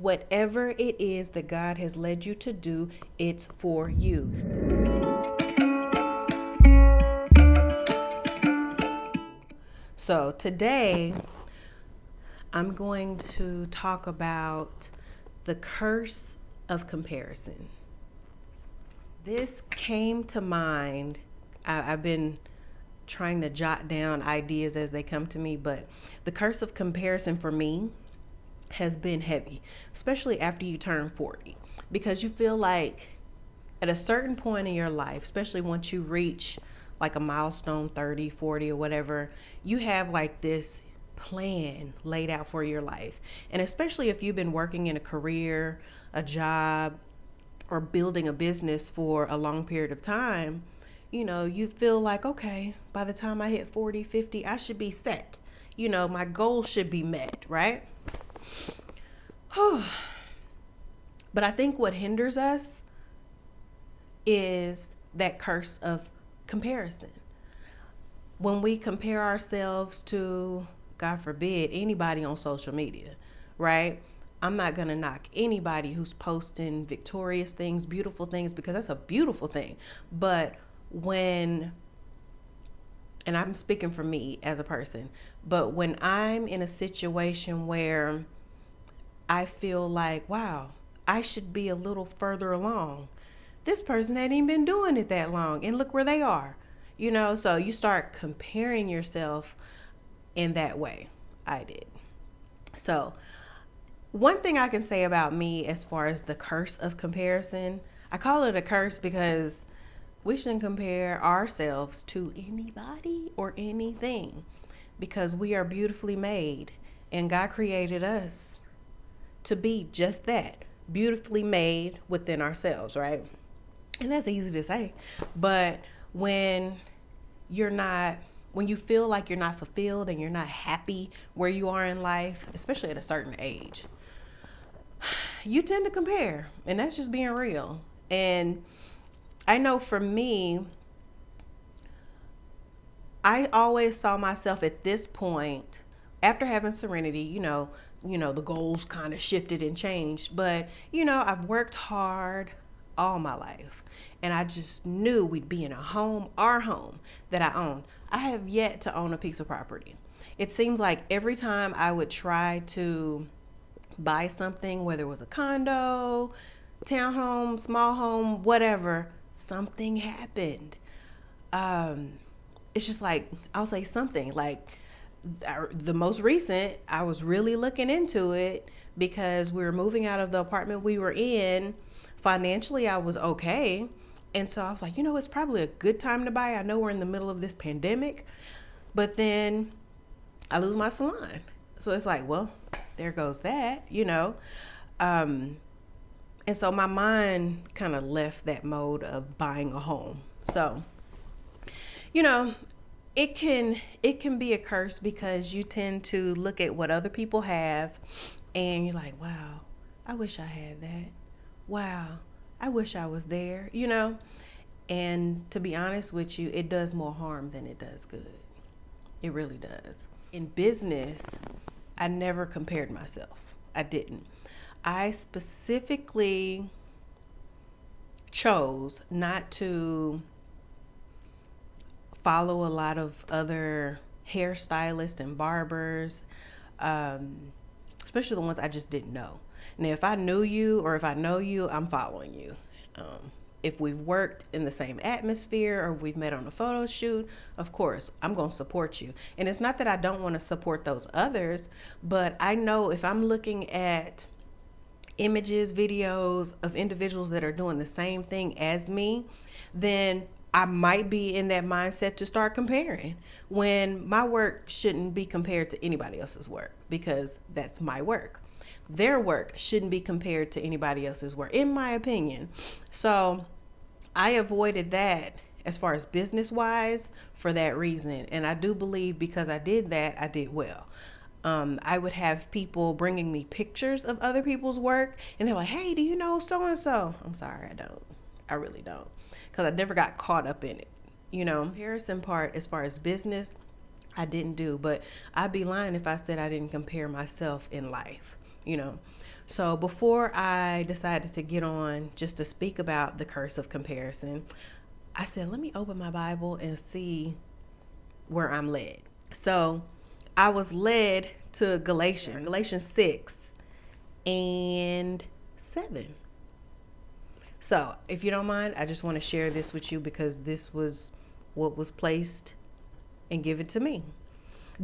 Whatever it is that God has led you to do, it's for you. So today, I'm going to talk about the curse of comparison. This came to mind. I've been trying to jot down ideas as they come to me, but the curse of comparison for me has been heavy, especially after you turn 40, because you feel like at a certain point in your life, especially once you reach like a milestone 30, 40, or whatever, you have like this plan laid out for your life. And especially if you've been working in a career, a job, or building a business for a long period of time, you feel like, okay, by the time I hit 40, 50, I should be set. My goal should be met, right? But I think what hinders us is that curse of comparison. When we compare ourselves to, God forbid, anybody on social media, right? I'm not going to knock anybody who's posting victorious things, beautiful things, because that's a beautiful thing. But and I'm speaking for me as a person, but when I'm in a situation where I feel like, wow, I should be a little further along. This person hadn't even been doing it that long, and look where they are. So you start comparing yourself in that way. I did. So one thing I can say about me as far as the curse of comparison, I call it a curse because we shouldn't compare ourselves to anybody or anything, because we are beautifully made and God created us to be just that, beautifully made within ourselves, right? And that's easy to say. But when you feel like you're not fulfilled and you're not happy where you are in life, especially at a certain age, you tend to compare, and that's just being real. And I know for me, I always saw myself at this point, after having serenity, the goals kind of shifted and changed. But, I've worked hard all my life, and I just knew we'd be in our home that I own. I have yet to own a piece of property. It seems like every time I would try to buy something, whether it was a condo, townhome, small home, whatever, something happened. It's just like, I'll say something like the most recent, I was really looking into it because we were moving out of the apartment we were in. Financially, I was okay. And so I was like, it's probably a good time to buy. I know we're in the middle of this pandemic, but then I lose my salon. So it's like, well, there goes that. And so my mind kind of left that mode of buying a home. So, you know, it can be a curse because you tend to look at what other people have and you're like, wow, I wish I had that. Wow, I wish I was there. And to be honest with you, it does more harm than it does good. It really does. In business, I never compared myself. I didn't. I specifically chose not to follow a lot of other hairstylists and barbers, especially the ones I just didn't know. Now, if I knew you or if I know you, I'm following you. If we've worked in the same atmosphere or we've met on a photo shoot, of course, I'm going to support you. And it's not that I don't want to support those others, but I know if I'm looking at images, videos of individuals that are doing the same thing as me, then I might be in that mindset to start comparing when my work shouldn't be compared to anybody else's work because that's my work. Their work shouldn't be compared to anybody else's work, in my opinion. So I avoided that as far as business wise for that reason. And I do believe because I did that, I did well. I would have people bringing me pictures of other people's work and they're like, hey, do you know so-and-so? I'm sorry, I don't. I really don't. Because I never got caught up in it. Comparison part as far as business, I didn't do. But I'd be lying if I said I didn't compare myself in life. you know. So before I decided to get on just to speak about the curse of comparison, I said, let me open my Bible and see where I'm led. So I was led to Galatians 6 and 7. So if you don't mind, I just want to share this with you because this was what was placed and given to me.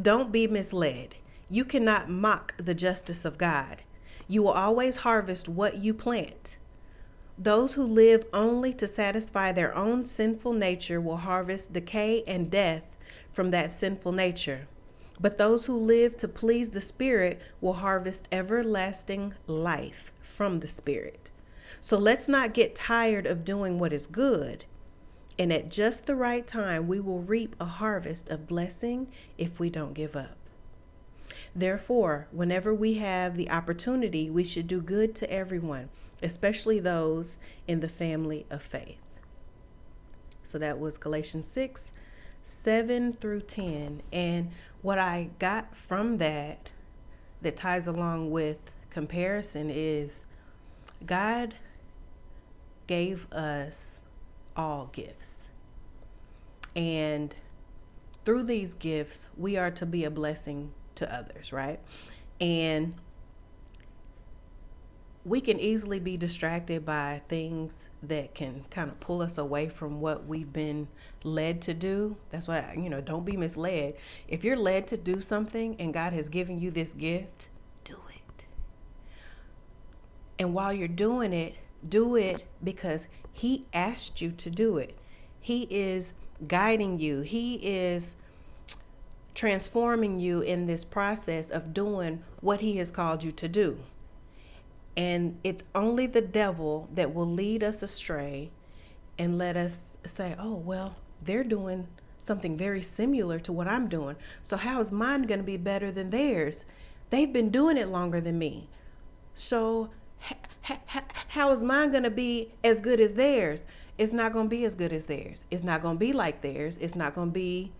Don't be misled. You cannot mock the justice of God. You will always harvest what you plant. Those who live only to satisfy their own sinful nature will harvest decay and death from that sinful nature. But those who live to please the Spirit will harvest everlasting life from the Spirit. So let's not get tired of doing what is good. And at just the right time, we will reap a harvest of blessing if we don't give up. Therefore, whenever we have the opportunity, we should do good to everyone, especially those in the family of faith. So that was Galatians 6, 7 through 10. And what I got from that ties along with comparison is God gave us all gifts. And through these gifts, we are to be a blessing to others, right? And we can easily be distracted by things that can kind of pull us away from what we've been led to do. That's why, don't be misled. If you're led to do something and God has given you this gift, do it. And while you're doing it, do it because He asked you to do it. He is guiding you. He is transforming you in this process of doing what He has called you to do. And it's only the devil that will lead us astray and let us say, oh, well, they're doing something very similar to what I'm doing. So how is mine going to be better than theirs? They've been doing it longer than me. So how is mine going to be as good as theirs? It's not going to be as good as theirs. It's not going to be like theirs. It's not going to be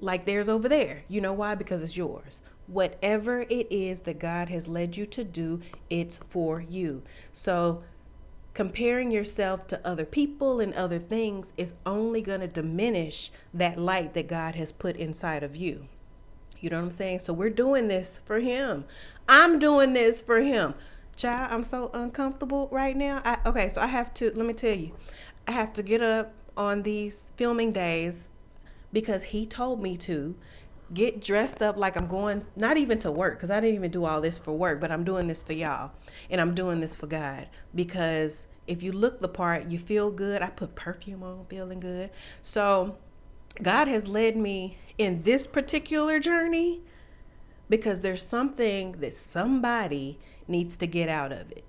like theirs over there. You know why? Because it's yours. Whatever it is that God has led you to do, it's for you. So comparing yourself to other people and other things is only going to diminish that light that God has put inside of you. You know what I'm saying? So we're doing this for Him. I'm doing this for Him. Child, I'm so uncomfortable right now. So I have to, let me tell you, I have to get up on these filming days because He told me to get dressed up like I'm going, not even to work, because I didn't even do all this for work, but I'm doing this for y'all. And I'm doing this for God. Because if you look the part, you feel good. I put perfume on, feeling good. So God has led me in this particular journey because there's something that somebody needs to get out of it.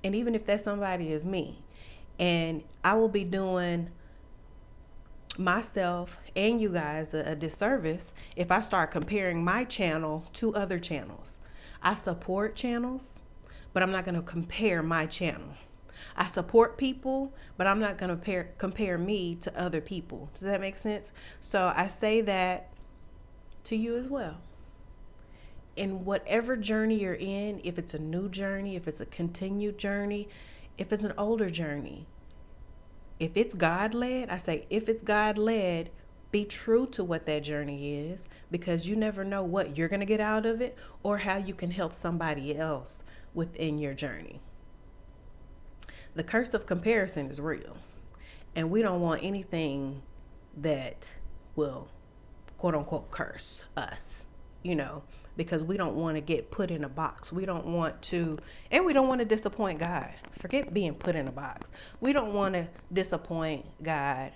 And even if that somebody is me, and I will be doing myself and you guys a disservice if I start comparing my channel to other channels. I support channels, but I'm not going to compare my channel. I support people, but I'm not going to compare me to other people. Does that make sense? So I say that to you as well. In whatever journey you're in, if it's a new journey, if it's a continued journey, if it's an older journey, if it's God-led, I say if it's God-led, be true to what that journey is, because you never know what you're going to get out of it or how you can help somebody else within your journey. The curse of comparison is real, and we don't want anything that will quote unquote curse us, because we don't want to get put in a box. We don't want to, and we don't want to disappoint God. Forget being put in a box. We don't want to disappoint God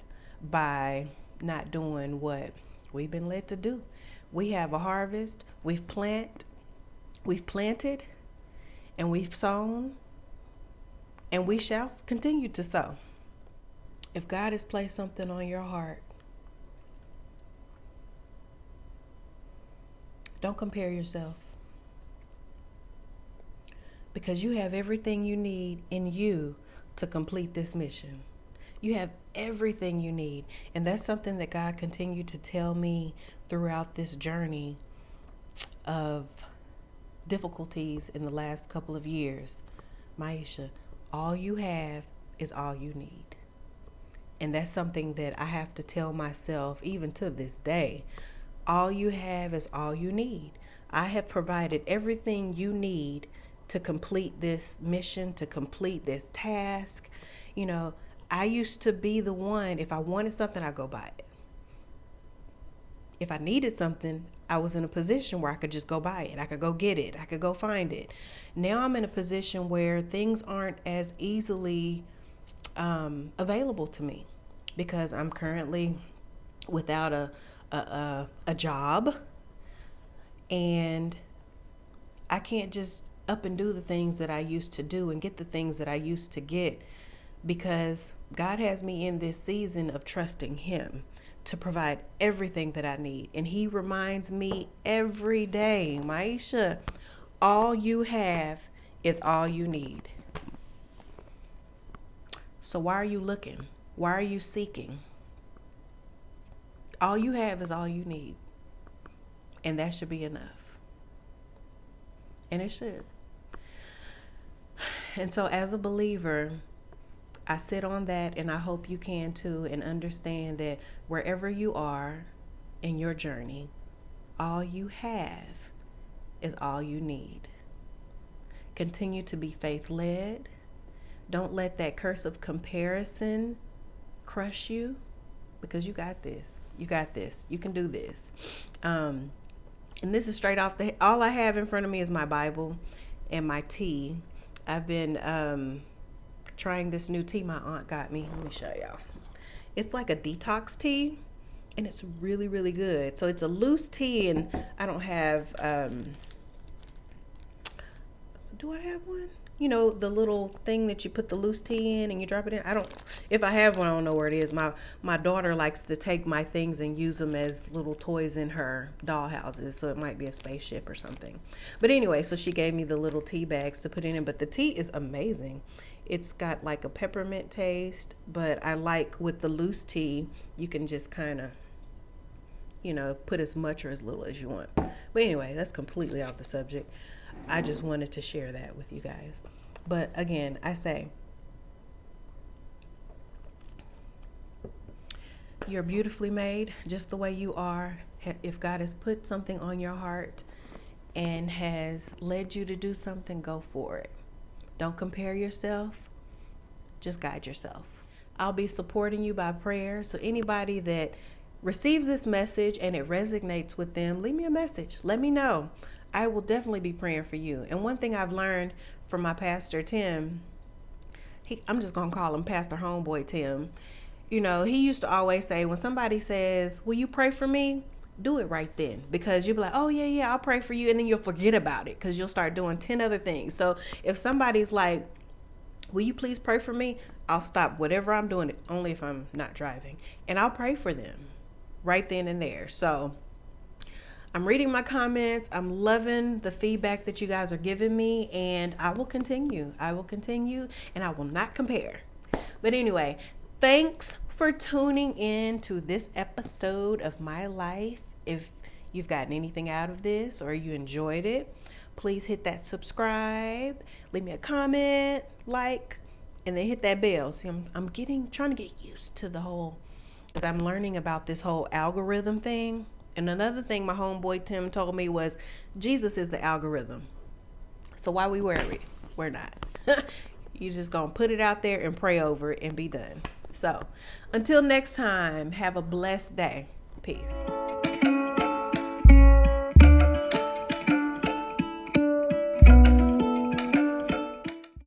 by not doing what we've been led to do. We have a harvest. We've planted, and we've sown, and we shall continue to sow. If God has placed something on your heart, don't compare yourself, because you have everything you need in you to complete this mission. You have everything you need. And that's something that God continued to tell me throughout this journey of difficulties in the last couple of years, Maisha, all you have is all you need. And that's something that I have to tell myself even to this day. All you have is all you need. I have provided everything you need to complete this mission, to complete this task. You know, I used to be the one, if I wanted something, I'd go buy it. If I needed something, I was in a position where I could just go buy it. I could go get it. I could go find it. Now I'm in a position where things aren't as easily available to me because I'm currently without a job, and I can't just up and do the things that I used to do and get the things that I used to get, because God has me in this season of trusting Him to provide everything that I need. And He reminds me every day, Maisha, all you have is all you need. So why are you looking? Why are you seeking? All you have is all you need. And that should be enough. And it should. And so as a believer, I sit on that, and I hope you can too, and understand that wherever you are in your journey, all you have is all you need. Continue to be faith-led. Don't let that curse of comparison crush you, because you got this. You got this. You can do this. And this is straight off all I have in front of me is my Bible and my tea. I've been trying this new tea my aunt got me. Let me show y'all. It's like a detox tea, and it's really, really good. So it's a loose tea, and I don't have, do I have one? You know, the little thing that you put the loose tea in and you drop it in. If I have one, I don't know where it is. My daughter likes to take my things and use them as little toys in her doll houses. So it might be a spaceship or something. But anyway, so she gave me the little tea bags to put in. But the tea is amazing. It's got like a peppermint taste, but I like with the loose tea, you can just kind of, you know, put as much or as little as you want. But anyway, that's completely off the subject. I just wanted to share that with you guys. But again, I say, you're beautifully made just the way you are. If God has put something on your heart and has led you to do something, go for it. Don't compare yourself. Just guide yourself. I'll be supporting you by prayer. So anybody that receives this message and it resonates with them, leave me a message. Let me know. I will definitely be praying for you. And one thing I've learned from my pastor, Tim, I'm just going to call him Pastor Homeboy Tim. You know, he used to always say, when somebody says, will you pray for me? Do it right then. Because you'll be like, oh, yeah, I'll pray for you. And then you'll forget about it because you'll start doing 10 other things. So if somebody's like, will you please pray for me? I'll stop whatever I'm doing, only if I'm not driving. And I'll pray for them right then and there. So I'm reading my comments. I'm loving the feedback that you guys are giving me, and I will continue. And I will not compare. But anyway, thanks for tuning in to this episode of my life. If you've gotten anything out of this or you enjoyed it, please hit that subscribe, leave me a comment, like, and then hit that bell. See, I'm trying to get used to the whole, because I'm learning about this whole algorithm thing. And another thing my homeboy Tim told me was Jesus is the algorithm. So why we worry? We're not. You just gonna put it out there and pray over it and be done. So until next time, have a blessed day. Peace.